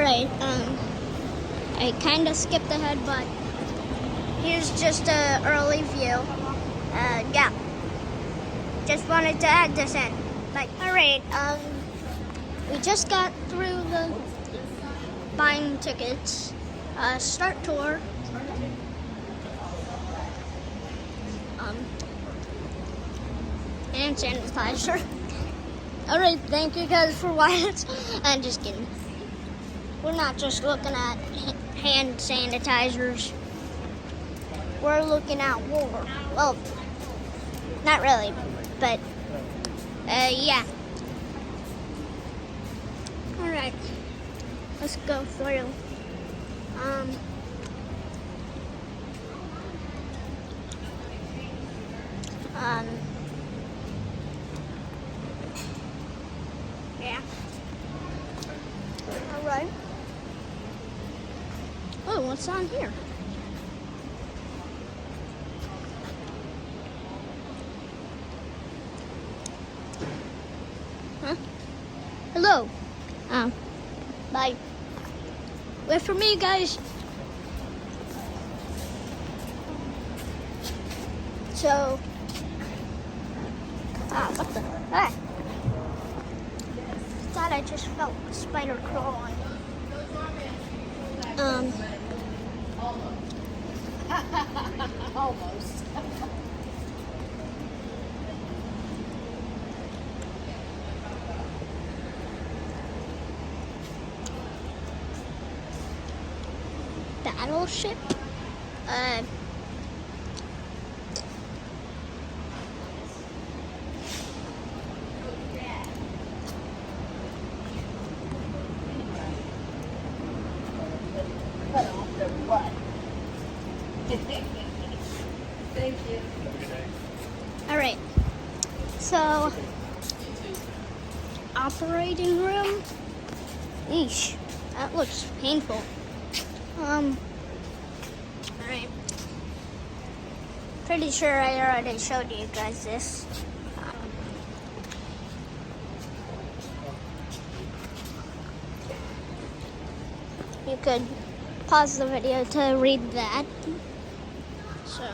Alright, I kind of skipped ahead, but here's just an early view. Yeah. Just wanted to add this in. Like, alright, we just got through the buying tickets. Start tour. And sanitizer. Alright, thank you guys for watching. I'm just kidding. We're not just looking at hand sanitizers. We're looking at war. Well, not really, but yeah. Alright, let's go through. Yeah. Alright. Oh, what's on here? Huh? Hello. Bye. Wait for me, guys. So, what the? Ah. Thought I just felt a spider crawling. Almost. Battleship. Thank you. All right. So, operating room. Eesh, that looks painful. All right. Pretty sure I already showed you guys this. You could pause the video to read that. So,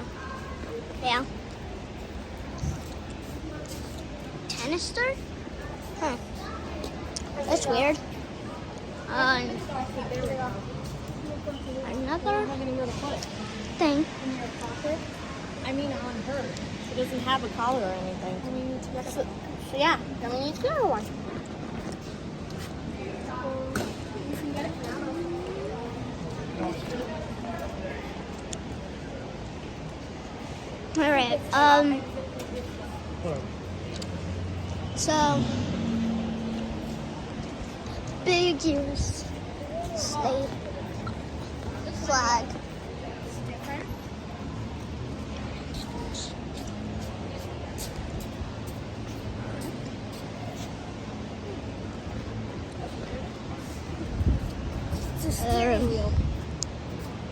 yeah. Canister? Huh. That's weird. Another thing. In your pocket? I mean on her. She doesn't have a collar or anything. Do we need to get a... So yeah, then we need to get one. You can get it now. All right. So big use state flag.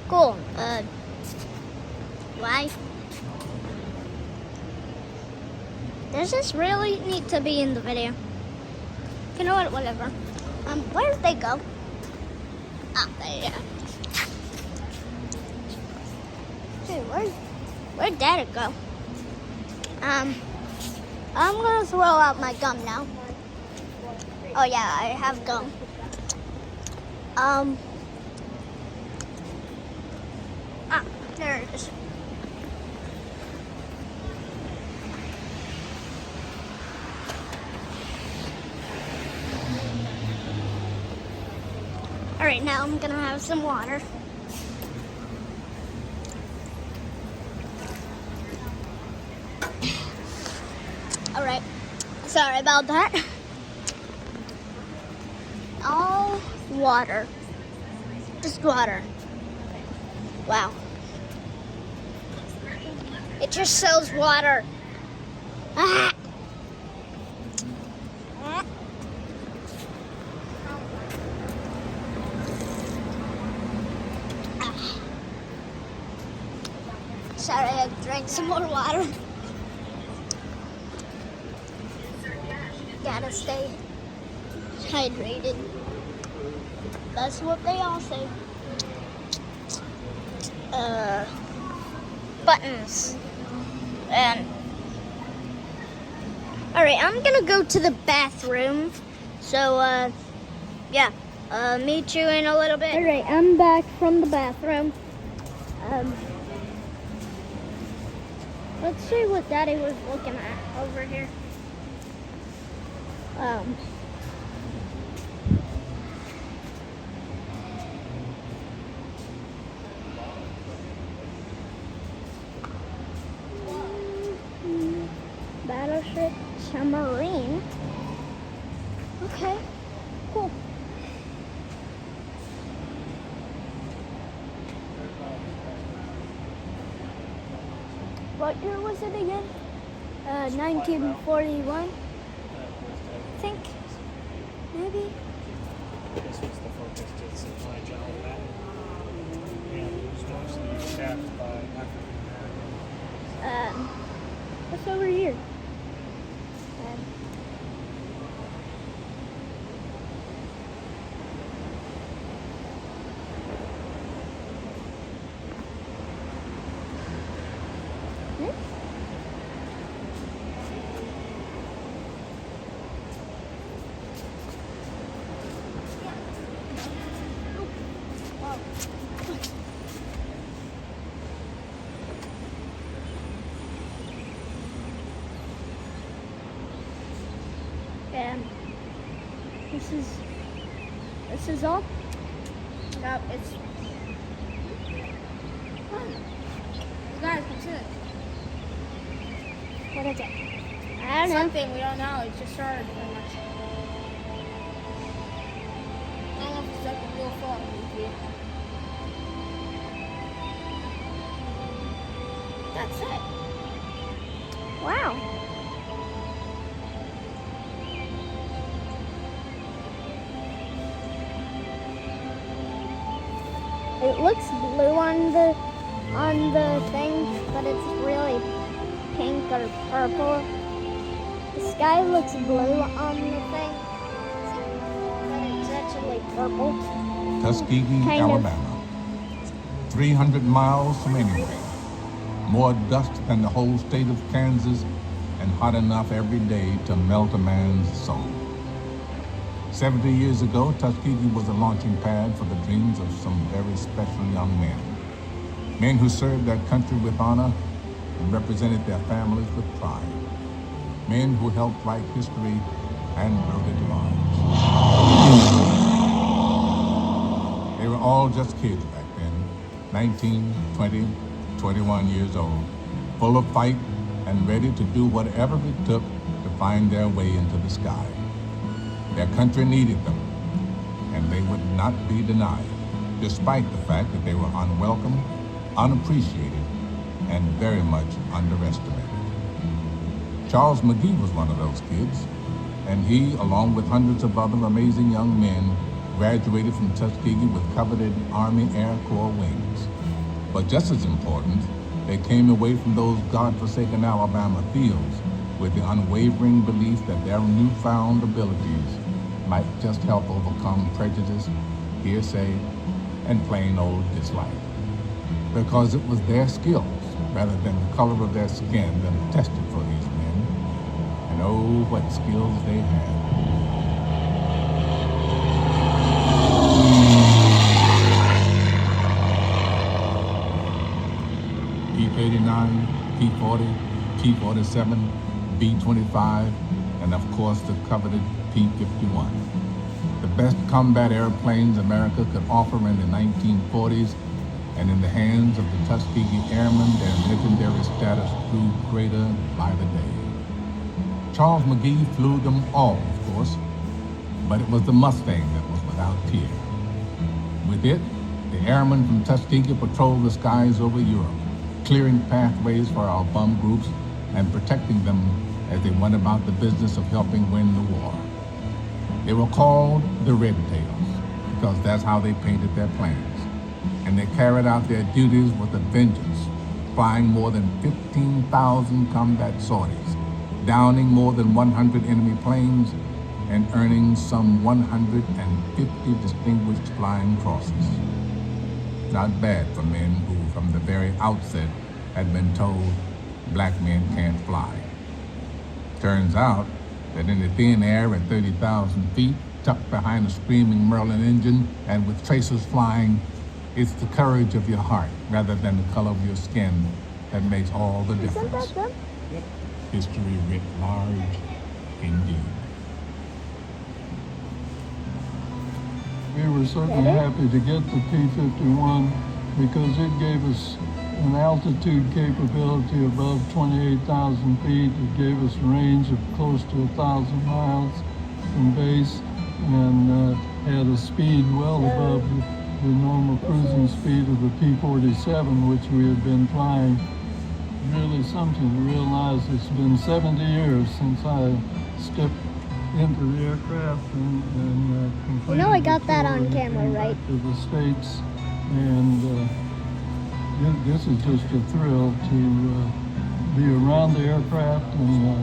Cool. Why? Does this really need to be in the video? You know what? Whatever. Where did they go? Ah, there you go. Hey, where'd Dad go? I'm gonna throw out my gum now. Oh yeah, I have gum. There it is. All right, now I'm gonna have some water. All right, sorry about that. All water, just water. Wow. It just sells water. Ah. Sorry, I drank some more water. Gotta stay hydrated. That's what they all say. Buttons. And alright, I'm gonna go to the bathroom. So yeah. Meet you in a little bit. Alright, I'm back from the bathroom. Let's see what Daddy was looking at over here. Battleship submarine. Okay, cool. What year was it again? 1941. I think. Maybe. This was the focus to supply general that. And it was mostly staffed by African Americans. What's over here? This is all? No, it's... Guys, what's it? What is it? I don't know. Something, we don't know. It just started pretty much. I don't know if it's like a real fall. That's it. Wow. It looks blue on the thing, but it's really pink or purple. The sky looks blue on the thing, but it's actually purple. Tuskegee, Kind of. Alabama. 300 miles from anywhere. More dust than the whole state of Kansas, and hot enough every day to melt a man's soul. 70 years ago, Tuskegee was a launching pad for the dreams of some very special young men. Men who served their country with honor and represented their families with pride. Men who helped write history and wrote it large. They were all just kids back then, 19, 20, 21 years old, full of fight and ready to do whatever it took to find their way into the sky. Their country needed them, and they would not be denied, despite the fact that they were unwelcome, unappreciated, and very much underestimated. Charles McGee was one of those kids, and he, along with hundreds of other amazing young men, graduated from Tuskegee with coveted Army Air Corps wings. But just as important, they came away from those godforsaken Alabama fields with the unwavering belief that their newfound abilities might just help overcome prejudice, hearsay, and plain old dislike. Because it was their skills, rather than the color of their skin, that tested for these men. And oh, what skills they had. P-89, P-40, P-47, B-25, and of course the coveted P-51. The best combat airplanes America could offer in the 1940s, and in the hands of the Tuskegee Airmen, their legendary status grew greater by the day. Charles McGee flew them all, of course, but it was the Mustang that was without peer. With it, the airmen from Tuskegee patrolled the skies over Europe, clearing pathways for our bomb groups and protecting them as they went about the business of helping win the war. They were called the Red Tails because that's how they painted their plans. And they carried out their duties with a vengeance, flying more than 15,000 combat sorties, downing more than 100 enemy planes, and earning some 150 distinguished flying crosses. Not bad for men who, from the very outset, had been told black men can't fly. Turns out that in the thin air at 30,000 feet, tucked behind a screaming Merlin engine and with tracers flying, it's the courage of your heart rather than the color of your skin that makes all the difference. Isn't that them? History writ large indeed. We were certainly happy to get the P-51 because it gave us an altitude capability above 28,000 feet. It gave us a range of close to 1,000 miles from base and had a speed well above the normal cruising speed of the P-47, which we had been flying. Really something to realize. It's been 70 years since I stepped into the aircraft and completed You know I got the that tour on and camera, came right? back to the States, and this is just a thrill to be around the aircraft and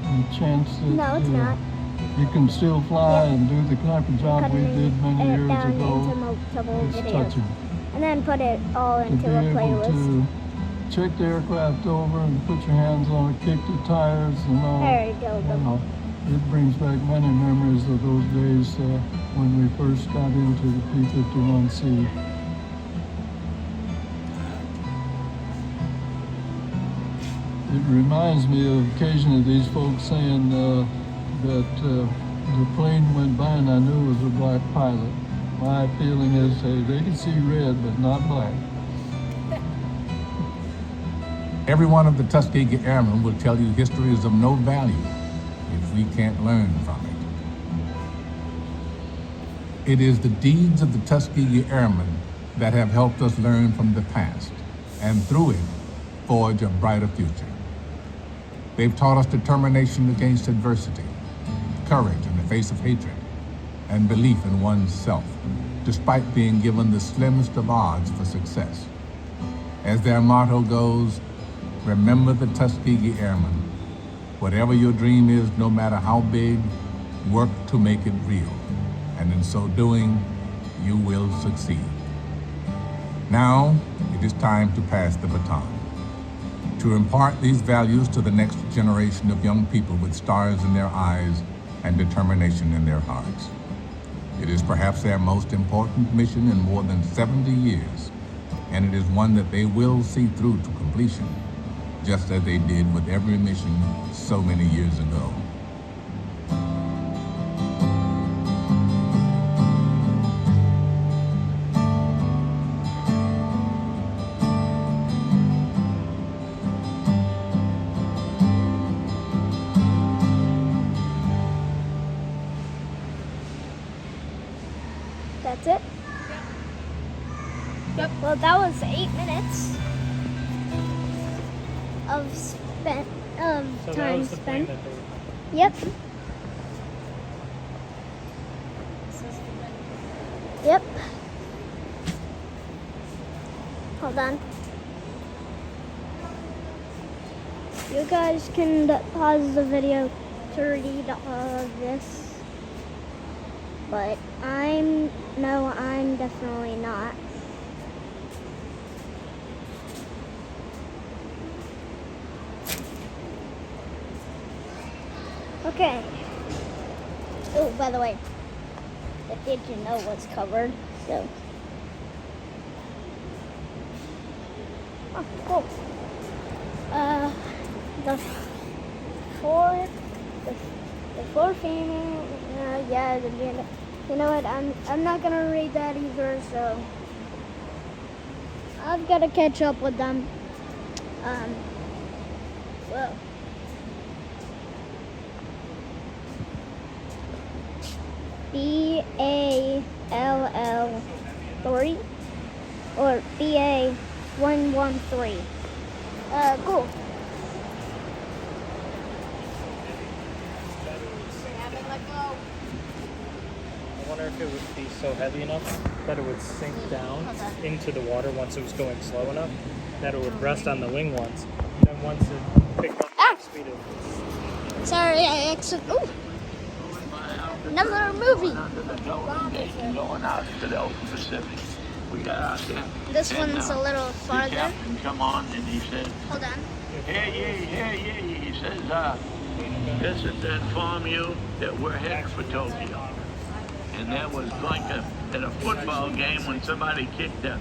a chance that No, it's not. you can still fly and do the type of job we did many it years down ago. into multiple It's videos. touching. And then put it all To into be a able playlist. to check the aircraft over and put your hands on it, kick the tires and all. There you go. Wow. It brings back many memories of those days when we first got into the P-51C. It reminds me of occasionally these folks saying that the plane went by and I knew it was a black pilot. My feeling is they can see red but not black. Every one of the Tuskegee Airmen will tell you history is of no value if we can't learn from it. It is the deeds of the Tuskegee Airmen that have helped us learn from the past, and through it, forge a brighter future. They've taught us determination against adversity, courage in the face of hatred, and belief in one's self, despite being given the slimmest of odds for success. As their motto goes, remember the Tuskegee Airmen. Whatever your dream is, no matter how big, work to make it real. And in so doing, you will succeed. Now, it is time to pass the baton, to impart these values to the next generation of young people with stars in their eyes and determination in their hearts. It is perhaps their most important mission in more than 70 years, and it is one that they will see through to completion, just as they did with every mission so many years ago. That's it? Yep. Well, that was 8 minutes of spent So that time was the plane spent. that they were. Yep. Yep. Hold on. You guys can pause the video to read all of this. But I'm definitely not. Okay. Oh, by the way, did you know what's covered? So. Oh, cool. The four female. Yeah. You know what? I'm not gonna read that either. So I've got to catch up with them. Well. BALL3 or BA113. Cool. I wonder if it would be so heavy enough that it would sink down into the water once it was going slow enough that it would rest on the wing once. And then once it picked up the speed of Sorry, I accidentally. Another movie. Under the Golden Gate and going out to the open Pacific. We got out there. This and, one's a little the farther. captain come on and he said, Hold on. hey, he says, this is to inform you that we're headed for Tokyo. And that was like at a football game when somebody kicked a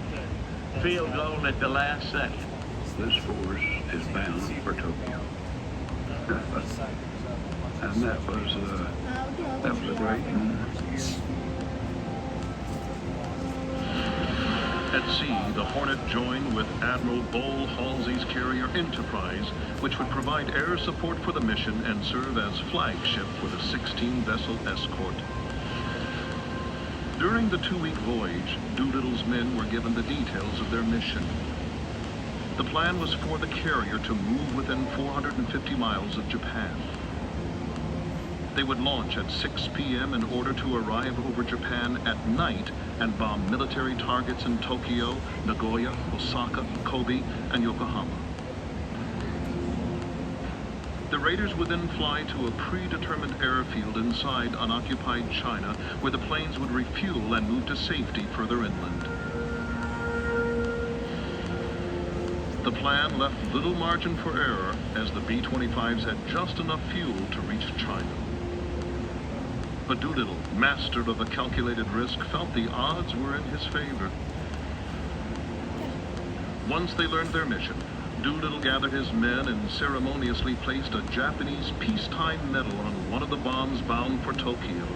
field goal at the last second. This force is bound for Tokyo. And that was a great moment. At sea, the Hornet joined with Admiral Bull Halsey's carrier Enterprise, which would provide air support for the mission and serve as flagship for the 16-vessel escort. During the 2-week voyage, Doolittle's men were given the details of their mission. The plan was for the carrier to move within 450 miles of Japan. They would launch at 6 p.m. in order to arrive over Japan at night and bomb military targets in Tokyo, Nagoya, Osaka, Kobe, and Yokohama. The raiders would then fly to a predetermined airfield inside unoccupied China, where the planes would refuel and move to safety further inland. The plan left little margin for error, as the B-25s had just enough fuel to reach China. But Doolittle, master of the calculated risk, felt the odds were in his favor. Once they learned their mission, Doolittle gathered his men and ceremoniously placed a Japanese peacetime medal on one of the bombs bound for Tokyo.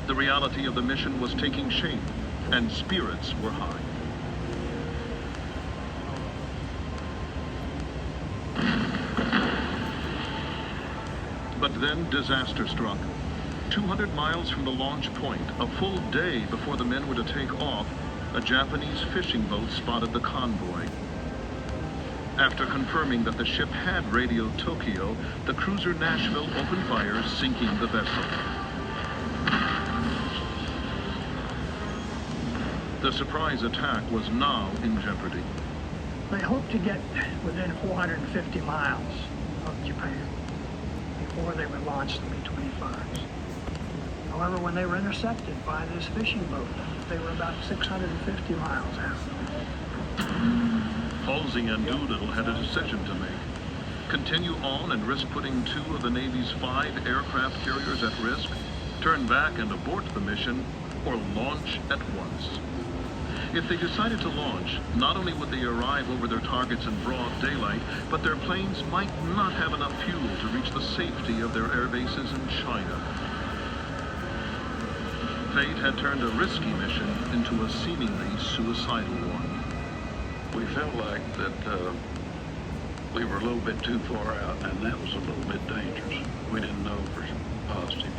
The reality of the mission was taking shape, and spirits were high. But then disaster struck. 200 miles from the launch point, a full day before the men were to take off, a Japanese fishing boat spotted the convoy. After confirming that the ship had radioed Tokyo, the cruiser Nashville opened fire, sinking the vessel. The surprise attack was now in jeopardy. They hoped to get within 450 miles of Japan before they would launch the B-25s. However, when they were intercepted by this fishing boat, they were about 650 miles out. Halsey and Doolittle had a decision to make. Continue on and risk putting 2 of the Navy's 5 aircraft carriers at risk, turn back and abort the mission, or launch at once. If they decided to launch, not only would they arrive over their targets in broad daylight, but their planes might not have enough fuel to reach the safety of their air bases in China. Fate had turned a risky mission into a seemingly suicidal one. We felt like that we were a little bit too far out, and that was a little bit dangerous. We didn't know for positive,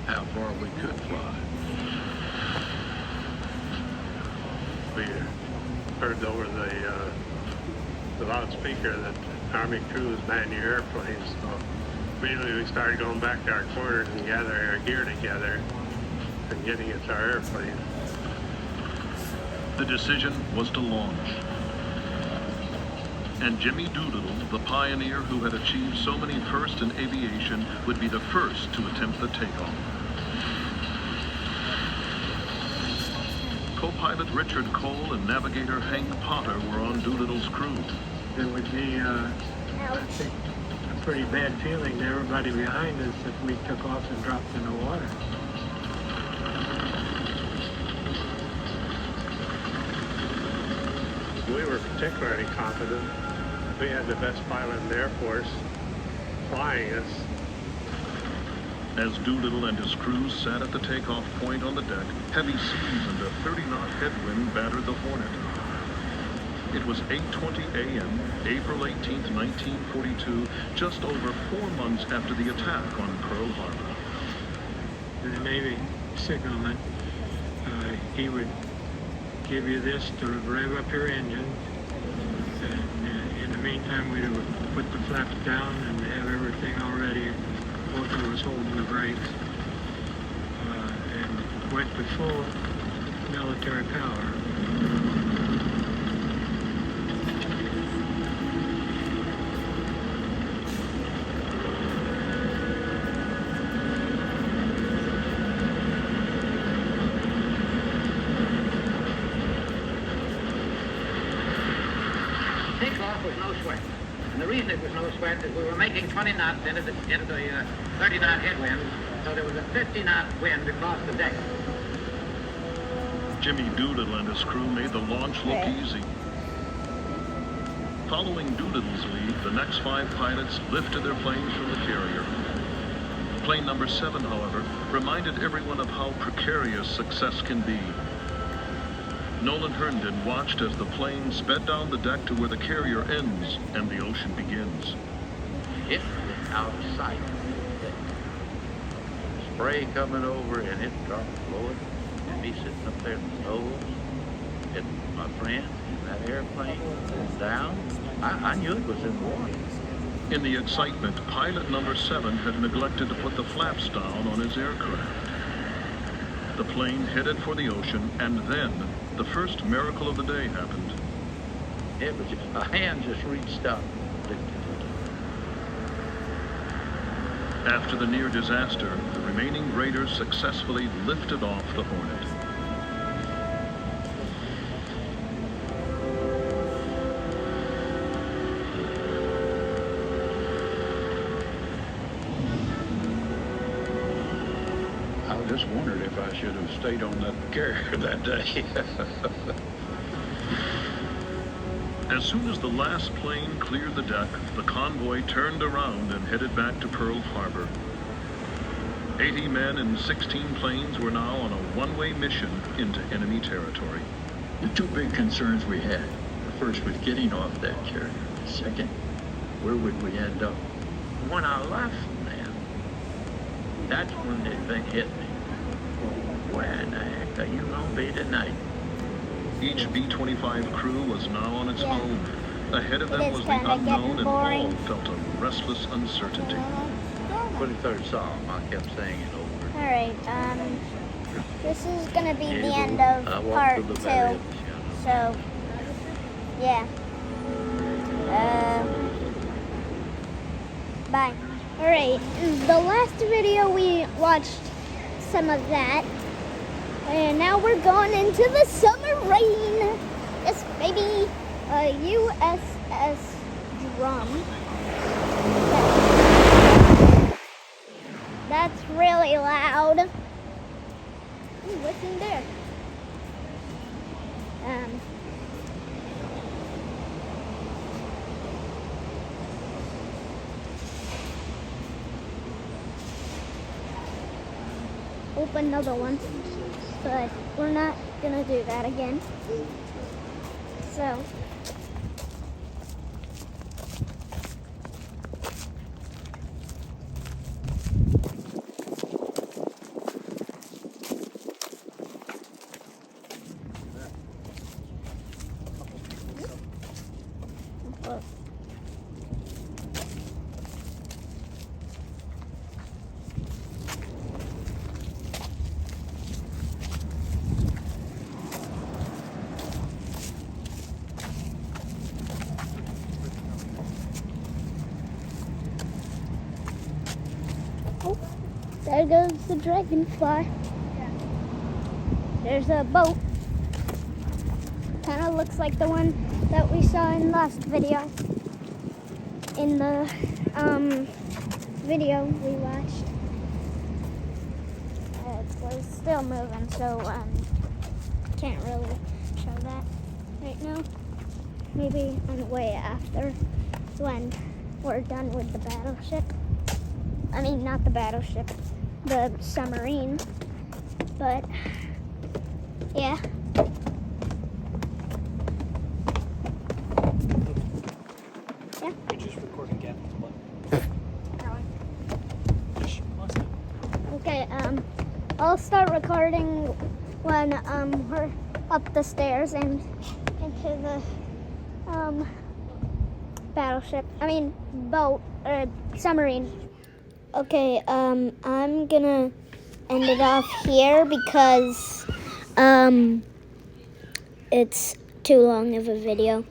how far we could fly. We heard over the loudspeaker that Army crews man your airplanes, so immediately we started going back to our quarters and gathering our gear together and getting into our airplane. The decision was to launch. And Jimmy Doolittle, the pioneer who had achieved so many firsts in aviation, would be the first to attempt the takeoff. Co-pilot Richard Cole and navigator Hank Potter were on Doolittle's crew. It would be, I think, a pretty bad feeling to everybody behind us if we took off and dropped in the water. We were particularly confident. We had the best pilot in the Air Force flying us. As Doolittle and his crew sat at the takeoff point on the deck, heavy seas and a 30-knot headwind battered the Hornet. It was 8:20 a.m., April 18th, 1942, just over 4 months after the attack on Pearl Harbor. The Navy signalman, he would give you this to rev up your engine. And in the meantime, we would put the flaps down and have everything all ready. Both of us holding the brakes, and went to full military power. was no sweat. And the reason it was no sweat is we were making 20 knots into the 30-knot headwind, so there was a 50-knot wind across the deck. Jimmy Doolittle and his crew made the launch look easy. Following Doolittle's lead, the next 5 pilots lifted their planes from the carrier. Plane number 7, however, reminded everyone of how precarious success can be. Nolan Herndon watched as the plane sped down the deck to where the carrier ends and the ocean begins. It was out of sight. Spray coming over and it dropped floor. And me sitting up there in the nose. And my friend in that airplane was down. I knew it was in water. In the excitement, pilot number 7 had neglected to put the flaps down on his aircraft. The plane headed for the ocean, and then the first miracle of the day happened. It was just, a hand just reached up. After the near disaster, the remaining raiders successfully lifted off the Hornet. I just wondered if I should have stayed on that carrier that day. As soon as the last plane cleared the deck, the convoy turned around and headed back to Pearl Harbor. 80 men and 16 planes were now on a one-way mission into enemy territory. The 2 big concerns we had, the first was getting off that carrier. The second, where would we end up? When I left, man, that's when the thing hit me. Where in the heck are you gonna be tonight? Each B-25 crew was now on its own. Ahead of them It is was the kinda unknown, getting and boring. all felt a restless uncertainty. 23rd Psalm, I kept saying it over. Alright, this is gonna be the end I of walked part through the 2. battleship. So, yeah. Bye. Alright, the last video we watched some of that. And now we're going into the submarine. Yes, baby. USS Drum. That's really loud. Ooh, what's in there? Open another one, but we're not gonna do that again. So. There goes the dragonfly. There's a boat. Kind of looks like the one that we saw in last video. In the video we watched. It was still moving, so can't really show that right now. Maybe on the way after, when we're done with the battleship. I mean, not the battleship, the submarine. But, yeah. Yeah. You're just recording Gavin's butt. Okay, I'll start recording when we're up the stairs and into the battleship. I mean, boat or submarine. Okay, I'm gonna end it off here because it's too long of a video.